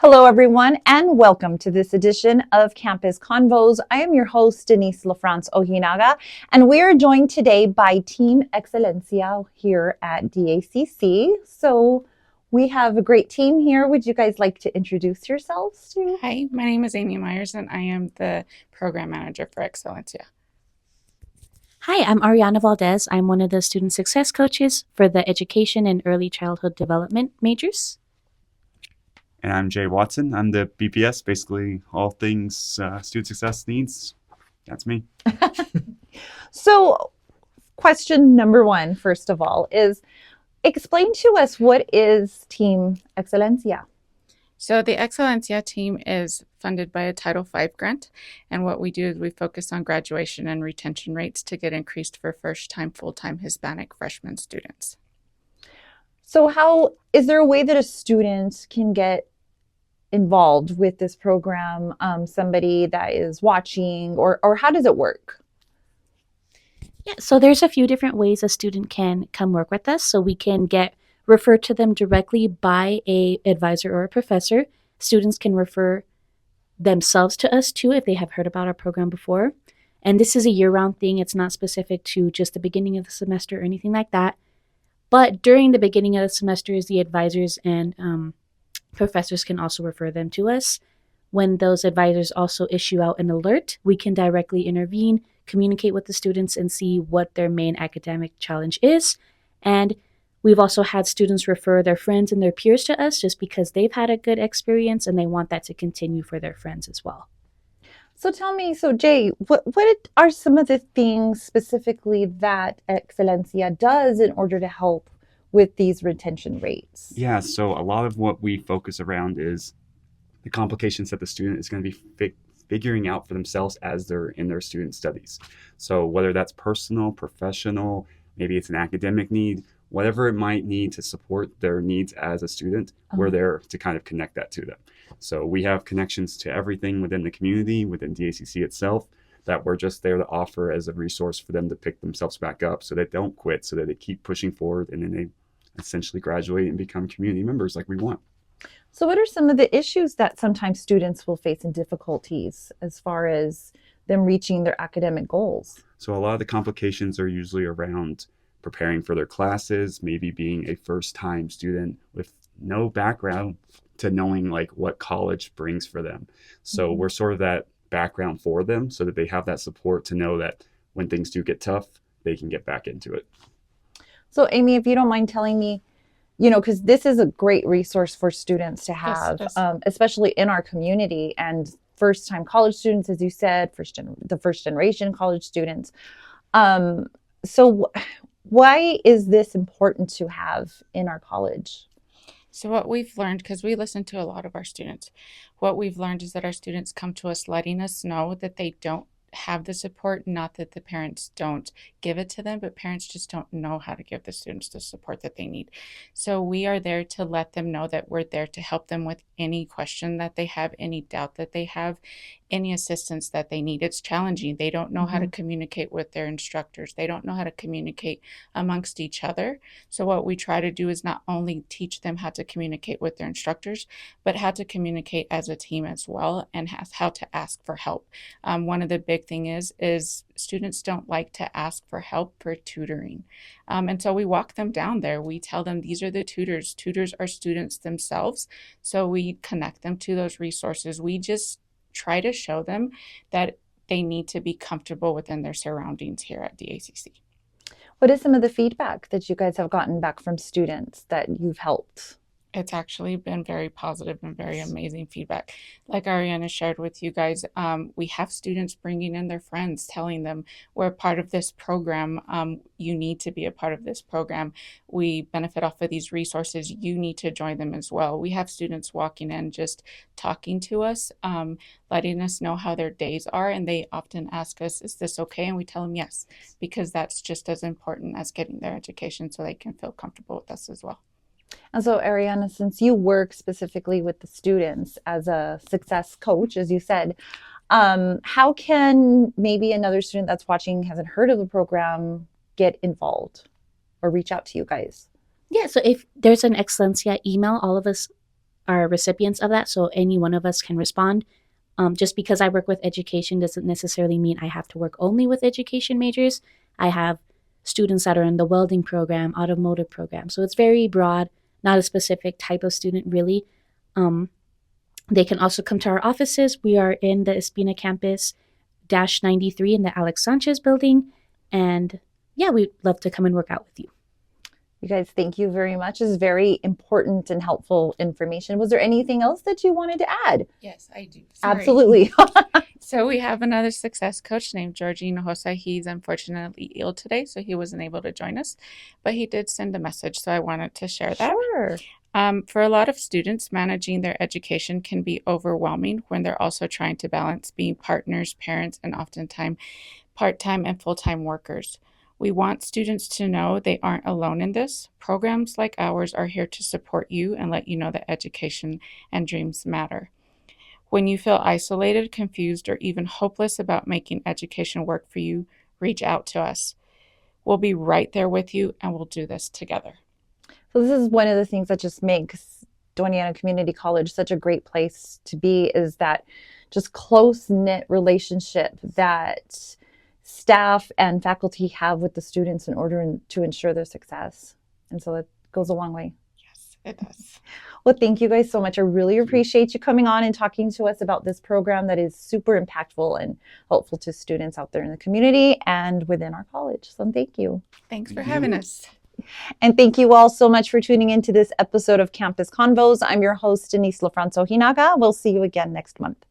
Hello, everyone, and welcome to this edition of Campus Convos. I am your host, Denise LaFrance Ojinaga, and we are joined today by Team Excelencia here at DACC. So we have a great team here. Would you guys like to introduce yourselves to? Hi, my name is Amy Myers, and I am the program manager for Excelencia. Hi, I'm Ariana Valdez. I'm one of the student success coaches for the education and early childhood development majors. And I'm Jay Watson. I'm the BPS, basically all things student success needs. That's me. So, question number one, first of all, is explain to us what is Team Excelencia? So the Excelencia team is funded by a Title V grant, and what we do is we focus on graduation and retention rates to get increased for first-time, full-time Hispanic freshman students. So how is there a way that a student can get involved with this program? Somebody that is watching, or how does it work? Yeah, so there's a few different ways a student can come work with us. So we can get referred to them directly by a advisor or a professor. Students can refer themselves to us too if they have heard about our program before. And this is a year-round thing. It's not specific to just the beginning of the semester or anything like that. But during the beginning of the semesters, the advisors and professors can also refer them to us. When those advisors also issue out an alert, we can directly intervene, communicate with the students, and see what their main academic challenge is. And we've also had students refer their friends and their peers to us just because they've had a good experience and they want that to continue for their friends as well. So tell me, so Jay, what are some of the things specifically that Excelencia does in order to help with these retention rates? Yeah, so a lot of what we focus around is the complications that the student is going to be figuring out for themselves as they're in their student studies. So whether that's personal, professional, maybe it's an academic need, whatever it might need to support their needs as a student, we're there to kind of connect that to them. So we have connections to everything within the community, within DACC itself, that we're just there to offer as a resource for them to pick themselves back up so they don't quit, so that they keep pushing forward and then they essentially graduate and become community members like we want. So what are some of the issues that sometimes students will face and difficulties as far as them reaching their academic goals? So a lot of the complications are usually around preparing for their classes, maybe being a first-time student with no background to knowing like what college brings for them. So we're sort of that background for them so that they have that support to know that when things do get tough, they can get back into it. So Amy, if you don't mind telling me, because this is a great resource for students to have, Yes, it is. especially in our community and first-time college students, as you said, the first generation college students. So why is this important to have in our college? So what we've learned, because we listen to a lot of our students, what we've learned is that our students come to us letting us know that they don't have the support, not that the parents don't give it to them, but parents just don't know how to give the students the support that they need. So we are there to let them know that we're there to help them with any question that they have, any doubt that they have, any assistance that they need. It's challenging. They don't know how to communicate with their instructors. They don't know how to communicate amongst each other. So what we try to do is not only teach them how to communicate with their instructors, but how to communicate as a team as well, and how to ask for help. One of the big thing is students don't like to ask for help for tutoring. And so we walk them down there. We tell them these are the tutors. Tutors are students themselves. So we connect them to those resources. We just try to show them that they need to be comfortable within their surroundings here at DACC. What is some of the feedback that you guys have gotten back from students that you've helped? It's actually been very positive and very amazing feedback. Like Ariana shared with you guys, we have students bringing in their friends, telling them we're part of this program. You need to be a part of this program. We benefit off of these resources. You need to join them as well. We have students walking in just talking to us, letting us know how their days are. And they often ask us, is this okay? And we tell them yes, because that's just as important as getting their education so they can feel comfortable with us as well. And so, Ariana, since you work specifically with the students as a success coach, as you said, how can maybe another student that's watching hasn't heard of the program get involved or reach out to you guys? Yeah, so if there's an Excelencia email, all of us are recipients of that. So any one of us can respond. Just because I work with education doesn't necessarily mean I have to work only with education majors. I have students that are in the welding program, automotive program. So it's very broad, not a specific type of student really. They can also come to our offices. We are in the Espina campus, -93 in the Alex Sanchez building. And yeah, we'd love to come and work out with you. You guys, thank you very much. It's very important and helpful information. Was there anything else that you wanted to add? Yes, I do. Sorry. Absolutely. So we have another success coach named Georgie Hinojosa. He's unfortunately ill today, so he wasn't able to join us, but he did send a message, so I wanted to share that. Sure. For a lot of students, managing their education can be overwhelming when they're also trying to balance being partners, parents, and oftentimes part-time and full-time workers. We want students to know they aren't alone in this. Programs like ours are here to support you and let you know that education and dreams matter. When you feel isolated, confused, or even hopeless about making education work for you, reach out to us. We'll be right there with you, and we'll do this together. So this is one of the things that just makes Doña Ana Community College such a great place to be, is that just close-knit relationship that staff and faculty have with the students in order to ensure their success. And so it goes a long way. Yes, it does. Well, thank you guys so much. I really appreciate you coming on and talking to us about this program that is super impactful and helpful to students out there in the community and within our college. So thank you. Thanks for having us. And thank you all so much for tuning into this episode of Campus Convos. I'm your host, Denise LaFrance Ojinaga. We'll see you again next month.